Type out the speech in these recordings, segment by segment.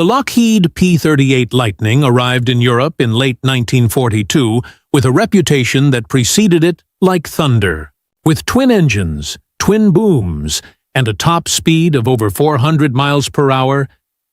The Lockheed P-38 Lightning arrived in Europe in late 1942 with a reputation that preceded it like thunder. With twin engines, twin booms, and a top speed of over 400 miles per hour,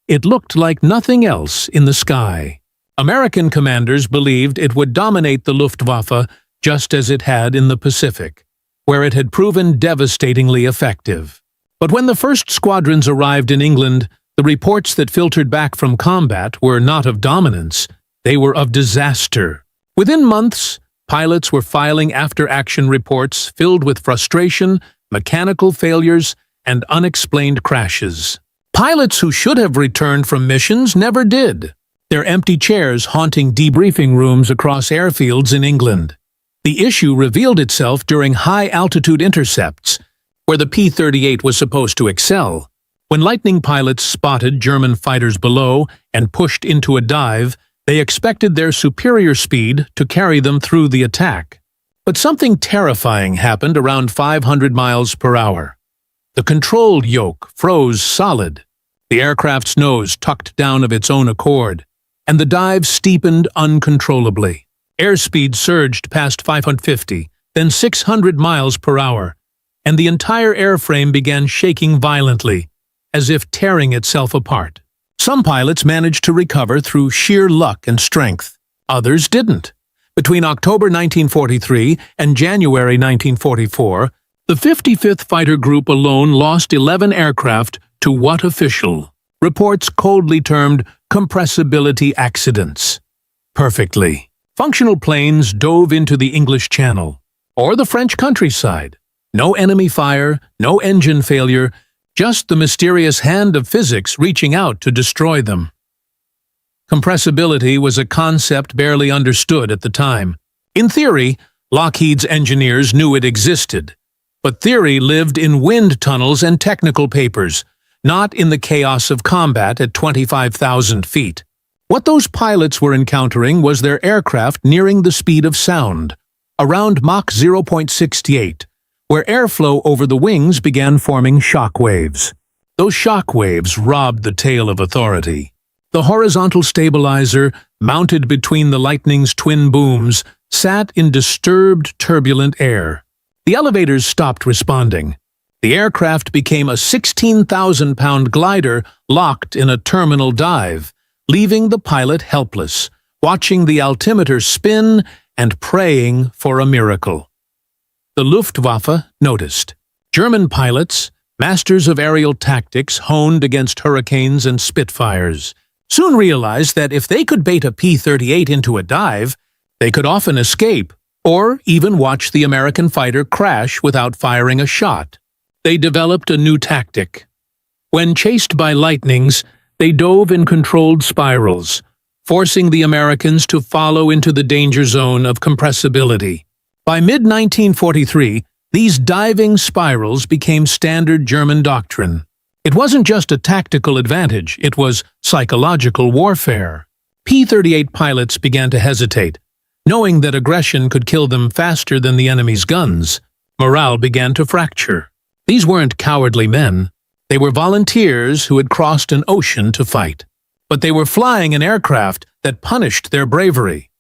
it looked like nothing else in the sky. American commanders believed it would dominate the Luftwaffe just as it had in the Pacific, where it had proven devastatingly effective. But when the first squadrons arrived in England, the reports that filtered back from combat were not of dominance, they were of disaster. Within months, pilots were filing after-action reports filled with frustration, mechanical failures, and unexplained crashes. Pilots who should have returned from missions never did, their empty chairs haunting debriefing rooms across airfields in England. The issue revealed itself during high-altitude intercepts, where the P-38 was supposed to excel. When Lightning pilots spotted German fighters below and pushed into a dive, they expected their superior speed to carry them through the attack. But something terrifying happened around 500 miles per hour. The control yoke froze solid, the aircraft's nose tucked down of its own accord, and the dive steepened uncontrollably. Airspeed surged past 550, then 600 miles per hour, and the entire airframe began shaking violently, as if tearing itself apart. Some pilots managed to recover through sheer luck and strength. Others didn't. Between October 1943 and January 1944, the 55th Fighter Group alone lost 11 aircraft to what official? Reports coldly termed compressibility accidents. Perfectly. Functional planes dove into the English Channel, or the French countryside. No enemy fire, no engine failure, just the mysterious hand of physics reaching out to destroy them. Compressibility was a concept barely understood at the time. In theory, Lockheed's engineers knew it existed, but theory lived in wind tunnels and technical papers, not in the chaos of combat at 25,000 feet. What those pilots were encountering was their aircraft nearing the speed of sound, around Mach 0.68, where airflow over the wings began forming shock waves. Those shock waves robbed the tail of authority. The horizontal stabilizer, mounted between the Lightning's twin booms, sat in disturbed, turbulent air. The elevators stopped responding. The aircraft became a 16,000-pound glider locked in a terminal dive, leaving the pilot helpless, watching the altimeter spin and praying for a miracle. The Luftwaffe noticed. German pilots, masters of aerial tactics honed against hurricanes and Spitfires, soon realized that if they could bait a P-38 into a dive, they could often escape, or even watch the American fighter crash without firing a shot. They developed a new tactic. When chased by Lightnings, they dove in controlled spirals, forcing the Americans to follow into the danger zone of compressibility. By mid-1943, these diving spirals became standard German doctrine. It wasn't just a tactical advantage, it was psychological warfare. P-38 pilots began to hesitate, knowing that aggression could kill them faster than the enemy's guns. Morale began to fracture. These weren't cowardly men. They were volunteers who had crossed an ocean to fight. But they were flying an aircraft that punished their bravery.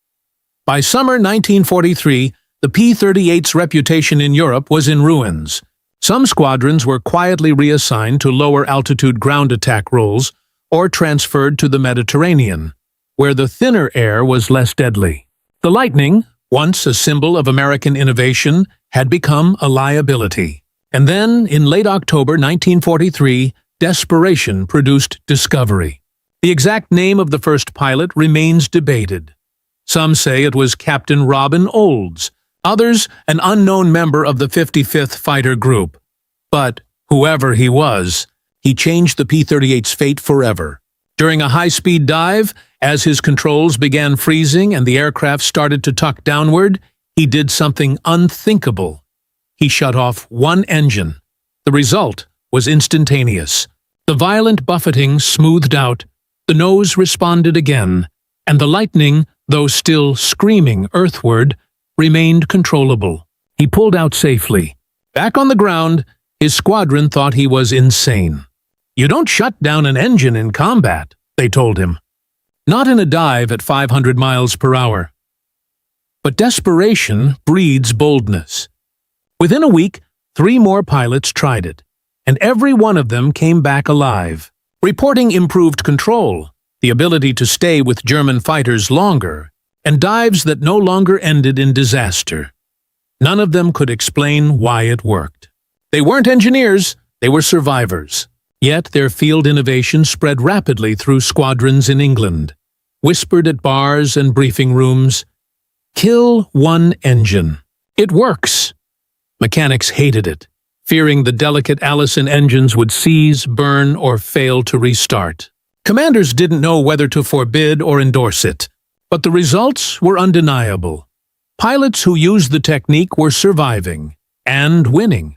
By summer 1943, the P-38's reputation in Europe was in ruins. Some squadrons were quietly reassigned to lower-altitude ground attack roles or transferred to the Mediterranean, where the thinner air was less deadly. The Lightning, once a symbol of American innovation, had become a liability. And then, in late October 1943, desperation produced discovery. The exact name of the first pilot remains debated. Some say it was Captain Robin Olds, others an unknown member of the 55th Fighter Group. But, whoever he was, he changed the P-38's fate forever. During a high-speed dive, as his controls began freezing and the aircraft started to tuck downward, he did something unthinkable. He shut off one engine. The result was instantaneous. The violent buffeting smoothed out, the nose responded again, and the Lightning, though still screaming earthward, remained controllable. He pulled out safely. Back on the ground, his squadron thought he was insane. You don't shut down an engine in combat. they told him. Not in a dive at 500 miles per hour. But desperation breeds boldness. Within a week, 3 more pilots tried it, and every one of them came back alive, reporting improved control, the ability to stay with German fighters longer, and dives that no longer ended in disaster. None of them could explain why it worked. They weren't engineers, they were survivors. Yet their field innovation spread rapidly through squadrons in England, whispered at bars and briefing rooms. Kill one engine. It works. Mechanics hated it, fearing the delicate Allison engines would seize, burn, or fail to restart. Commanders didn't know whether to forbid or endorse it, but the results were undeniable. Pilots who used the technique were surviving and winning.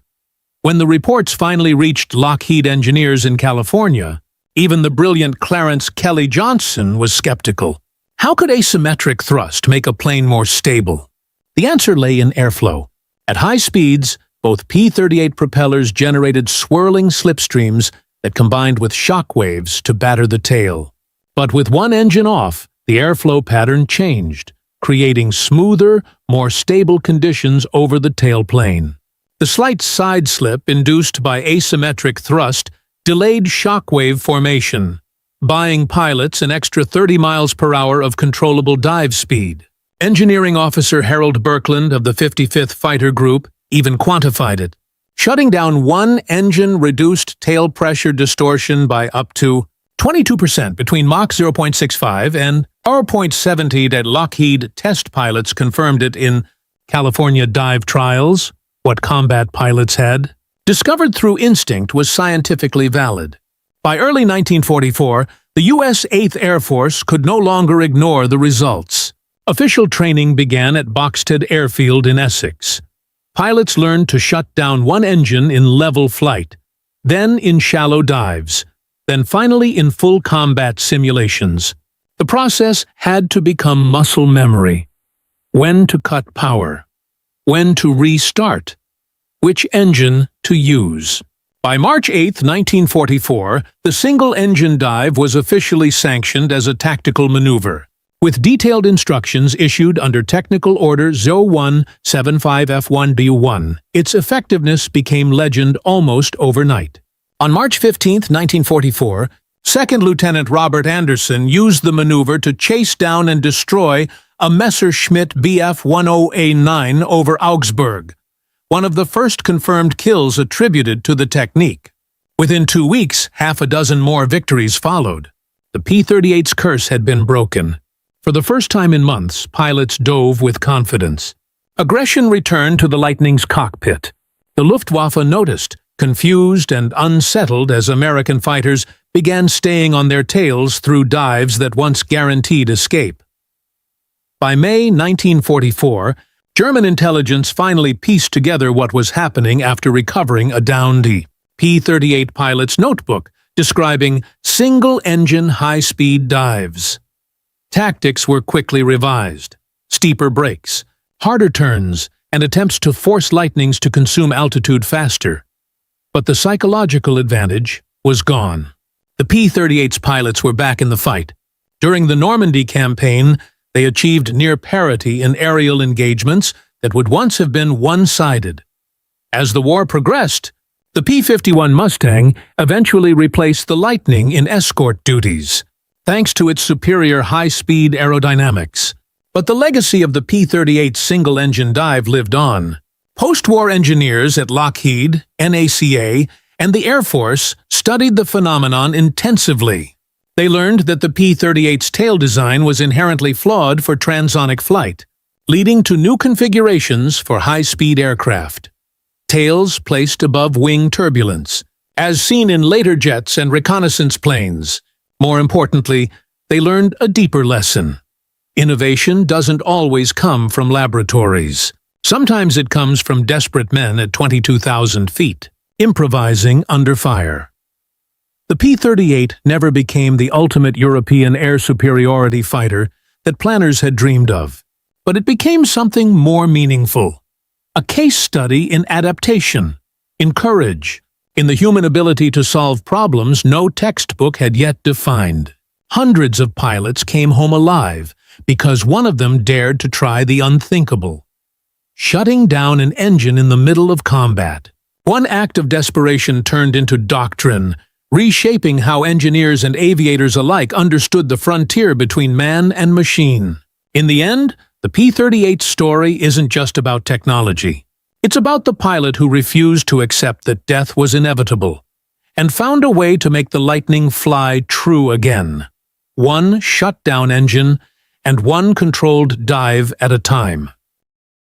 When the reports finally reached Lockheed engineers in California, even the brilliant Clarence Kelly Johnson was skeptical. How could asymmetric thrust make a plane more stable? The answer lay in airflow. At high speeds, both P-38 propellers generated swirling slipstreams that combined with shock waves to batter the tail. But with one engine off, the airflow pattern changed, creating smoother, more stable conditions over the tailplane. The slight side slip induced by asymmetric thrust delayed shockwave formation, buying pilots an extra 30 miles per hour of controllable dive speed. Engineering officer Harold Birkeland of the 55th Fighter Group even quantified it. Shutting down one engine reduced tail pressure distortion by up to 22% between Mach 0.65 and 0.70 that Lockheed test pilots confirmed it in California dive trials. What combat pilots had discovered through instinct was scientifically valid. By early 1944, the U.S. 8th Air Force could no longer ignore the results. Official training began at Boxted Airfield in Essex. Pilots learned to shut down one engine in level flight, then in shallow dives, then finally in full combat simulations. The process had to become muscle memory. When to cut power. When to restart. Which engine to use. By March 8, 1944, the single-engine dive was officially sanctioned as a tactical maneuver, with detailed instructions issued under Technical Order 0175F1B1. Its effectiveness became legend almost overnight. On March 15, 1944, Second Lieutenant Robert Anderson used the maneuver to chase down and destroy a Messerschmitt Bf-10A9 over Augsburg, one of the first confirmed kills attributed to the technique. Within 2 weeks, half a dozen more victories followed. The P-38's curse had been broken. For the first time in months, pilots dove with confidence. Aggression returned to the Lightning's cockpit. The Luftwaffe noticed, confused and unsettled as American fighters began staying on their tails through dives that once guaranteed escape. By May 1944, German intelligence finally pieced together what was happening after recovering a downed P-38 pilot's notebook describing single-engine high-speed dives. Tactics were quickly revised. Steeper brakes, harder turns, and attempts to force Lightnings to consume altitude faster. But the psychological advantage was gone. The P-38's pilots were back in the fight. During the Normandy campaign, they achieved near parity in aerial engagements that would once have been one-sided. As the war progressed, the P-51 Mustang eventually replaced the Lightning in escort duties, thanks to its superior high-speed aerodynamics. But the legacy of the P-38 single-engine dive lived on. Post-war engineers at Lockheed, NACA, and the Air Force studied the phenomenon intensively. They learned that the P-38's tail design was inherently flawed for transonic flight, leading to new configurations for high-speed aircraft. Tails placed above wing turbulence, as seen in later jets and reconnaissance planes. More importantly, they learned a deeper lesson. Innovation doesn't always come from laboratories. Sometimes it comes from desperate men at 22,000 feet, improvising under fire. The P-38 never became the ultimate European air superiority fighter that planners had dreamed of, but it became something more meaningful. A case study in adaptation, in courage, in the human ability to solve problems no textbook had yet defined. Hundreds of pilots came home alive because one of them dared to try the unthinkable: shutting down an engine in the middle of combat. One act of desperation turned into Doctrine, reshaping how engineers and aviators alike understood the frontier between man and machine. In the end, the P-38 story isn't just about technology. It's about the pilot who refused to accept that death was inevitable and found a way to make the Lightning fly true again. One shut-down engine and one controlled dive at a time.